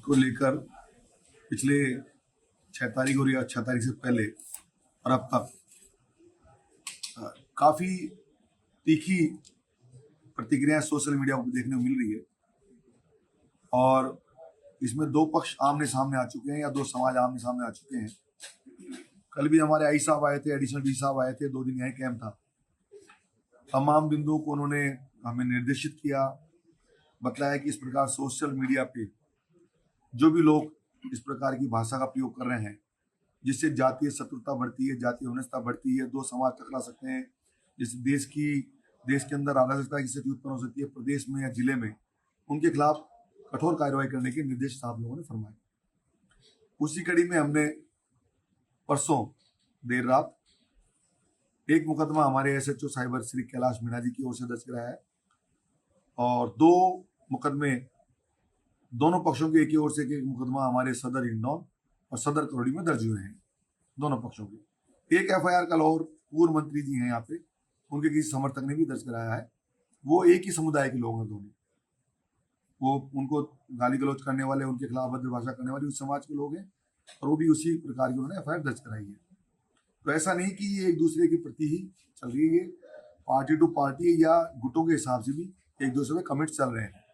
को लेकर पिछले 6 तारीख और या 6 तारीख से पहले और अब तक काफ़ी तीखी प्रतिक्रियाएं सोशल मीडिया पर देखने को मिल रही है और इसमें दो पक्ष आमने सामने आ चुके हैं या दो समाज आमने सामने आ चुके हैं। कल भी हमारे आई साहब आए थे, एडिशनल डी साहब आए थे, 2 दिन यही कैंप था। तमाम बिंदुओं को उन्होंने हमें निर्देशित किया, बतलाया कि इस प्रकार सोशल मीडिया पे जो भी लोग इस प्रकार की भाषा का प्रयोग कर रहे हैं जिससे जातीय शत्रुता बढ़ती है, जातीय हिंसता बढ़ती है, दो समाज टकरा सकते हैं, जिससे देश के अंदर अराजकता की स्थिति उत्पन्न हो सकती है, प्रदेश में या जिले में, उनके खिलाफ कठोर कार्रवाई करने के निर्देश साहब लोगों ने फरमाए। उसी कड़ी में हमने परसों देर रात एक मुकदमा हमारे SHO साइबर श्री कैलाश मीणा जी की ओर से दर्ज कराया है और 2 मुकदमे दोनों पक्षों के एक ही ओर से एक मुकदमा हमारे सदर हिंडौन और सदर करौली में दर्ज हुए हैं, दोनों पक्षों के। एक FIR का लाहौर पूर्व मंत्री जी हैं यहाँ पे, उनके किसी समर्थक ने भी दर्ज कराया है। वो एक ही समुदाय के लोग हैं दोनों, वो उनको गाली गलौज करने वाले, उनके खिलाफ अभद्र भाषा करने वाले उस समाज के लोग हैं और वो भी उसी प्रकार की उन्होंने FIR दर्ज कराई है। तो ऐसा नहीं कि ये एक दूसरे के प्रति ही चल रही है, पार्टी टू पार्टी या गुटों के हिसाब से भी एक दूसरे में कमेंट चल रहे हैं।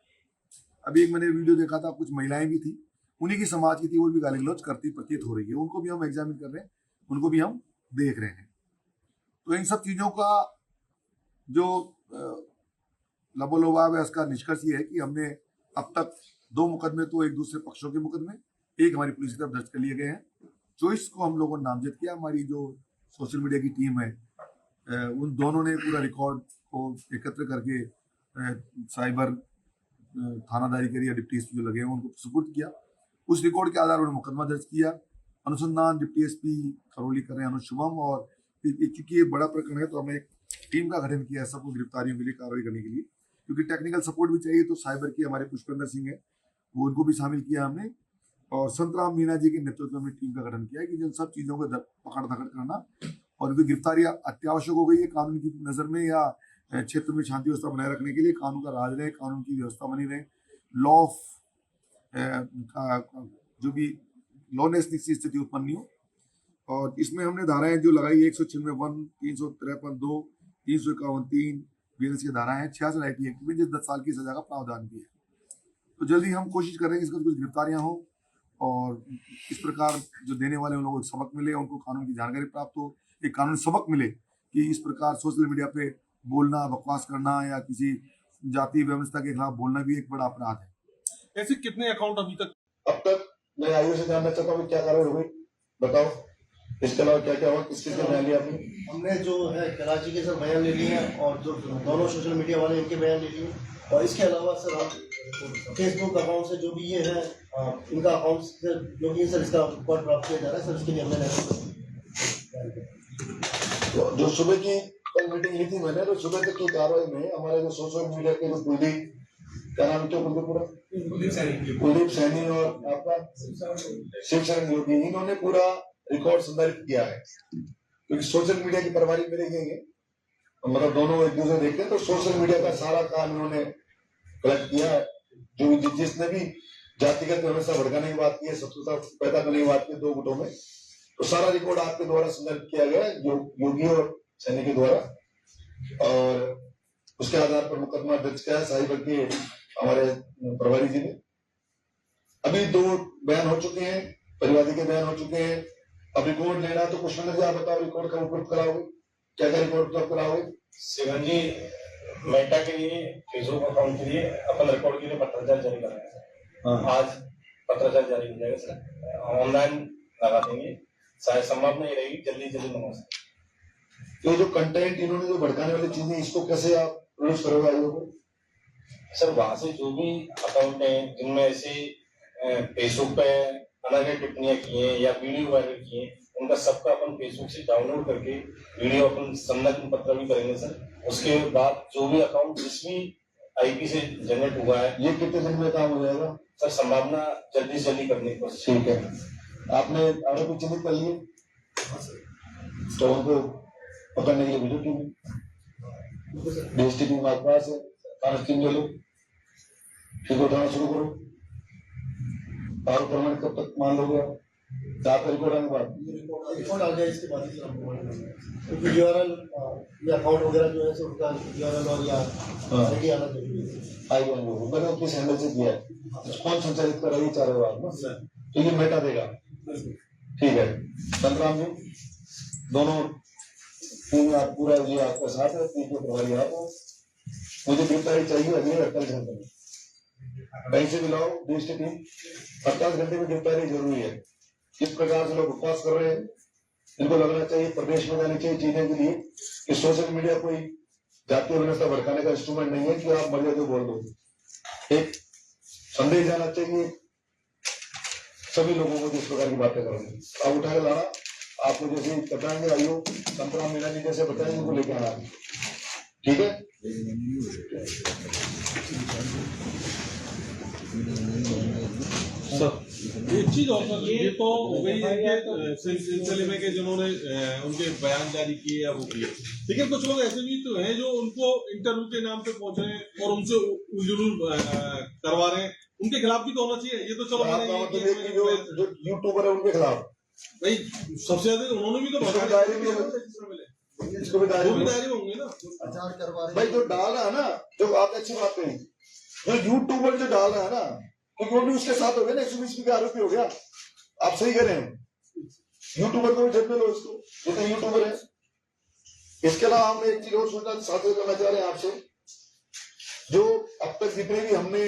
अभी एक मैंने वीडियो देखा था, कुछ महिलाएं भी थी, उन्हीं की समाज की थी, वो भी गाली गलौज करती प्रतीत हो रही है। उनको भी हम एग्जामिन कर रहे हैं, उनको भी हम देख रहे हैं। तो इन सब चीजों का जो लबोलबाब है उसका निष्कर्ष ये है कि हमने अब तक 2 मुकदमे तो एक दूसरे पक्षों के मुकदमे, एक हमारी पुलिस की तरफ दर्ज कर लिए गए हैं। 24 को हम लोगों ने नामजद किया। हमारी जो सोशल मीडिया की टीम है उन दोनों ने पूरा रिकॉर्ड को एकत्र करके साइबर थानादारी के लिए डिप्टी SP जो लगे हैं उनको सुपुर्द किया। उस रिकॉर्ड के आधार पर मुकदमा दर्ज किया। अनुसंधान डिप्टी SP करौली कर रहे हैं अनुज शुभम, और क्योंकि ये बड़ा प्रकरण है तो हमने एक टीम का गठन किया है सबको गिरफ्तारियों के लिए कार्रवाई करने के लिए, क्योंकि टेक्निकल सपोर्ट भी चाहिए। तो साइबर की हमारे पुष्पेंद्र सिंह है, वो उनको भी शामिल किया हमने, और संतराम मीणा जी के नेतृत्व में टीम का गठन किया है कि जिन सब चीजों को पकड़ धकड़ करना और उनकी गिरफ्तारी अत्यावश्यक हो गई है कानून की नजर में, या क्षेत्र में शांति व्यवस्था बनाए रखने के लिए, कानून का राज रहे, कानून की व्यवस्था बनी रहे, लॉ ऑफ जो भी लॉनेस की स्थिति उत्पन्न नहीं हो। और इसमें हमने धाराएं जो लगाई 196(1), 353(2), 351(3) BNS की धाराएं हैं, 66 IT एक्ट में, जिस 10 साल की सजा का प्रावधान भी है। तो जल्दी हम कोशिश कर रहे हैं इसका कुछ गिरफ्तारियां हो और इस प्रकार जो देने वाले उन लोगों को सबक मिले, उनको कानून की जानकारी प्राप्त हो, एक कानून सबक मिले कि इस प्रकार सोशल मीडिया पे बोलना, बकवास करना या किसी जाति व्यवस्था के खिलाफ बोलना भी एक बड़ा अपराध है। ऐसे कितने अकाउंट अब तक मैं आयु से जानना चाहता हूँ क्या कार्रवाई हुई, बताओ। इसके अलावा क्या क्या हुआ, किस किस बयान लिया आपने? हमने जो है कराची के सर बयान ले लिए हैं और जो दोनों सोशल मीडिया वाले इनके बयान ले लिए, और इसके अलावा सर हम फेसबुक अकाउंट से जो भी ये है इनका अकाउंट से जो भी सर इसका रिकॉर्ड प्राप्त किया जा रहा है सर, इसके लिए हमने तो जो सुबह की कल मीटिंग ली थी मैंने, तो सुबह तक की कार्रवाई में हमारे जो सोशल मीडिया के जो कुलदीप, क्या नाम क्या पूरा कुलदीप सैनी और आपका शिवशरण योगी, इन्होंने पूरा रिकॉर्ड संदर्भित किया है। क्योंकि सोशल मीडिया की प्रभारी मेरे गए, मतलब दोनों एक दूसरे देखते हैं, तो सोशल मीडिया का सारा काम इन्होंने कलेक्ट किया है। जो जिसने भी जातिगत व्यवस्था भड़काने की बात की है, शत्रुता पैदा करने की बात की 2 गुटों में, तो सारा रिकॉर्ड आपके द्वारा संदर्भित किया गया है योगी और सैनी के द्वारा, और उसके आधार पर मुकदमा दर्ज किया है साहिब के हमारे प्रभारी जी ने। अभी 2 बयान हो चुके हैं, परिवादी के बयान हो चुके हैं। अब रिकॉर्ड लेना तो पुष्पेंद्र जी आप बताओ, रिकॉर्ड का उपयोग कराओगे, क्या क्या रिकॉर्ड उपयोग कराओगे? शिवन जी, मेटा के लिए, फेसबुक अकाउंट के लिए अपन रिकॉर्ड के लिए पत्राचार जारी कर रहे हैं सर। आज पत्राचार जारी हो जाएगा सर, ऑनलाइन लगा देंगे, शायद संभावना ये रहेगी जल्दी मंगवा सकें। तो जो कंटेंट इन्होंने जो भड़काने वाली चीजें, इसको कैसे आप प्रोड्यूस करोगे आयोग को? सर वहां से जो भी अकाउंट है जिनमें ऐसे फेसबुक पे अनावश्यक टिप्पणियां की हैं या वीडियो वायरल किए हैं, उनका सबका अपन फेसबुक से डाउनलोड करके वीडियो अपन संलग्न पत्र भी करेंगे सर। उसके बाद जो भी अकाउंट जिस भी IP से जनरेट हुआ है, ये कितने दिन में काम हो जाएगा सर? संभावना जल्दी से जल्दी करने की। ठीक है, आपने आरोपी चिन्हित कर लिए तो उनको पकड़ने के लिए भेजो टीम, DST टीम आपके पास है, टीम ले लो, ठीक उठाना शुरू करो। और प्रमाणित कब तक मान लोगे आप? आपका रिकॉर्ड आने के बाद रिकॉर्ड आ गया, इसके बाद ही सर हम प्रमाणित करेंगे। क्योंकि यूआरएल या अकाउंट वगैरह जो है सो उनका यूआरएल और या आईडी आना जरूरी है। आई होंगे मैंने किस हैंडल से किया है, कौन संचालित कर रही है, चारों बार ना, तो ये मेटा देगा। ठीक है संतराम जी, दोनों टीम आप पूरा ये आपका साथ है, टीम के प्रभारी आप हो। मुझे गिरफ्तारी चाहिए अगले 48 घंटे में, कहीं से भी लाओ देश की टीम। 48 घंटे में गिरफ्तारी जरूरी है। किस प्रकार से लोग उपवास कर रहे हैं, इनको लगना चाहिए प्रदेश में जानी चाहिए चीजें के लिए कि सोशल मीडिया कोई जातीय व्यवस्था भड़काने का इंस्ट्रूमेंट नहीं है कि आप मर्यादा को बोल दो। एक संदेश जाना चाहिए सभी लोगों को जिस प्रकार की बातें करेंगे आप उठा के लाना। आपको जैसे बताएंगे आइयो संतराम मीणा जी जैसे बताएंगे उनको लेके आना, ठीक है। सर एक चीज और सर, ये तो हो गई है सिलसिले में कि जिन्होंने उनके बयान जारी किए या वो किए, लेकिन कुछ लोग ऐसे भी तो हैं जो उनको इंटरव्यू के नाम पे पहुंच रहे हैं और उनसे उलझुल करवा रहे हैं, उनके खिलाफ भी तो होना चाहिए। ये तो चलो जो यूट्यूबर है उनके खिलाफ भाई सबसे ज्यादा उन्होंने भी तो इसको भी डायरी होंगे ना प्रचार करवा रहे भाई, जो डाल रहा है ना, जो आप अच्छी बात कही, जो यूट्यूबर जो डाल रहा है ना, क्योंकि वो भी उसके साथ हो गया ना, 120 का आरोपी हो गया। आप सही कह रहे हैं, यूट्यूबर को भी जेब में लो, इसको जितने यूट्यूबर है। इसके अलावा हम एक चीज और सोचना साथ करना चाह रहे हैं आपसे, जो अब तक जितने भी हमने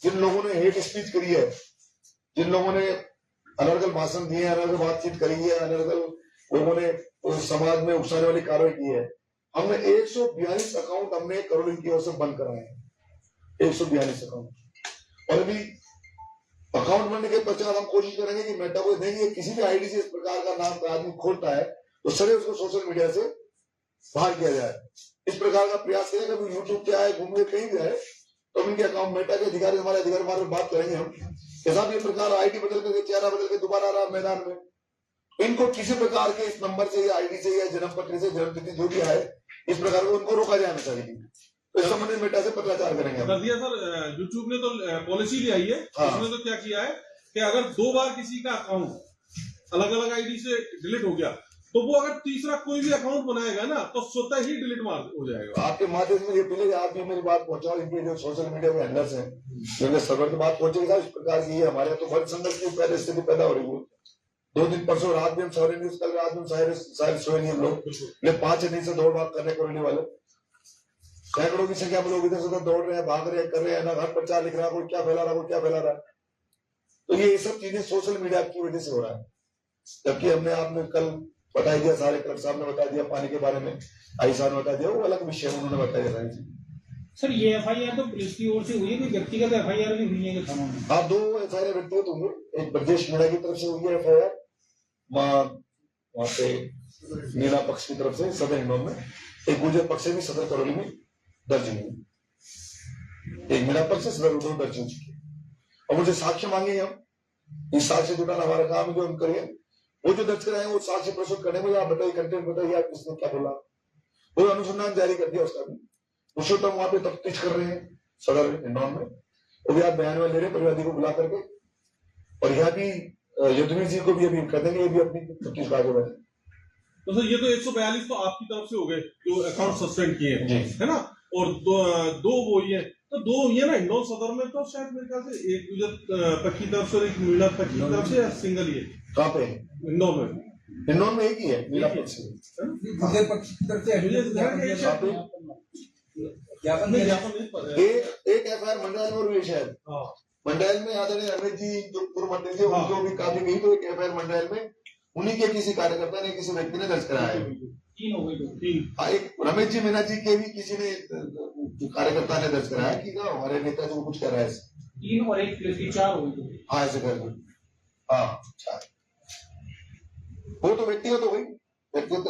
जिन लोगों ने हेट स्पीच करी है, जिन लोगों ने अनर्गल भाषण दिए, अनर्गल बातचीत करी है, अनर्गल लोगों ने समाज में उकसाने वाली कार्रवाई की है, हमने 142 अकाउंट हमने करोड़ों की ओर से बंद कराए हैं। 142 अकाउंट। और अभी अकाउंट बनने के पश्चात हम कोशिश करेंगे कि मेटा को देंगे, किसी भी आईडी से इस प्रकार का नाम का आदमी खोलता है तो सरे उसको सोशल मीडिया से बाहर किया जाए। इस प्रकार का प्रयास करेंगे। अभी यूट्यूब पे आए, घूम के कहीं भी आए तो इनके अकाउंट मेटा के अधिकारी हमारे अधिकारी हमारे बात करेंगे हम के साथ। ये प्रकार आईडी बदल करके, चेहरा बदल के दोबारा आ रहा मैदान में, इनको किसी प्रकार के इस नंबर से या आईडी से या जन्म पत्री से जन्मतिथि जो भी आए, इस प्रकार को उनको रोका जाना चाहिए। तो इस संबंध में मेटा से पत्राचार करेंगे कर दिया सर। यूट्यूब ने तो पॉलिसी ले आई है, उसने तो क्या किया है कि अगर 2 बार किसी का अकाउंट अलग अलग आईडी से डिलीट हो गया तो वो अगर तीसरा कोई भी अकाउंट बनाएगा ना तो स्वतः ही डिलीट मार हो जाएगा। आपके माध्यम से ये पहले आप भी मेरी बात पहुंचाओ, इनके जो सोशल मीडिया के हैंडलर्स हैं, जिनके सर्वर की बात पहुंचेगी साहब, इस प्रकार की हमारे तो बड़ी संघर्ष की पहले स्थिति पैदा हो रही है। 2 दिन परसों रात भी हम सो रहे नहीं, कल रात में शायद सोए नहीं हम लोग। 5 दिन से दौड़ भाग करने को रहने वाले सैकड़ों की संख्या में लोग इधर से उधर दौड़ रहे हैं, भाग रहे हैं, कर रहे हैं, ना घर प्रचार लिख रहा है, कोई क्या फैला रहा है, कोई क्या फैला रहा है। तो ये सब चीजें सोशल मीडिया की वजह से हो रहा है। जबकि हमने आपने कल बता दिया, सारे कलेक्टर साहब ने बता दिया, पानी के बारे में आई साहब ने बता दिया, वो अलग विषय उन्होंने बताया सारी चीज। सर ये एफआईआर तो पुलिस की ओर से हुई है, कोई व्यक्तिगत एफआईआर भी हुई है थानों में? आप 2 एफआईआर व्यक्तिगत होंगे, एक ब्रजेश मीणा की तरफ से हुई है एफआईआर, वहां पे मीणा पक्ष की तरफ से सदर हिंडौन में, एक गुर्जर पक्ष से भी सदर करौली में दर्ज हुई। एक मीणा पक्ष से सदर उधर दर्ज हो चुकी है। और मुझे साक्ष्य मांगे, हम इस साक्ष्य जुटाना हमारा काम है, जो हम करें। वो जो दर्ज कराए वो साक्ष्य प्रस्तुत करने में, आप बताइए कंटेंट बताइए, आप किसने क्या बोला, वो अनुसंधान जारी कर दिया उसका भी। पुरुषोत्तम वहां पे तफ्तीश कर रहे हैं सदर हिंडौन में, वो भी आप बयान में ले रहे परिवादी को बुला करके। और यहाँ भी यदुवीर जी को भी अभी कर देंगे, ये भी अपनी तफ्तीश आगे बढ़े। तो सर ये तो 142 तो आपकी तरफ से हो गए जो अकाउंट सस्पेंड किए हैं, है ना, और दो वो ही है, तो 2 हुई है ना हिंडौन सदर में, तो शायद मेरे ख्याल से एक गुजर पक्की तरफ से और एक मीणा पक्की तरफ से सिंगल ही है। कहाँ पे हिंडौन में? हिंडौन में एक ही है मीणा पक्ष से। एक एफआईआर मंडल में और भी शायद मंडल में आदरणीय रमेश जी जो पूर्व मंत्री थे उनको भी काफी गई, तो एक एफआईआर मंडल में उन्हीं के किसी कार्यकर्ता ने, किसी व्यक्ति ने दर्ज कराया है। 3 हो गई। एक रमेश जी मीणा जी के भी किसी ने कार्यकर्ता ने दर्ज कराया कि हमारे नेता जो कुछ कर रहा है। 3 और 1 प्लस 4 हो गई। हाँ ऐसे कर, हाँ 4। वो तो व्यक्तिगत हो गई, व्यक्तिगत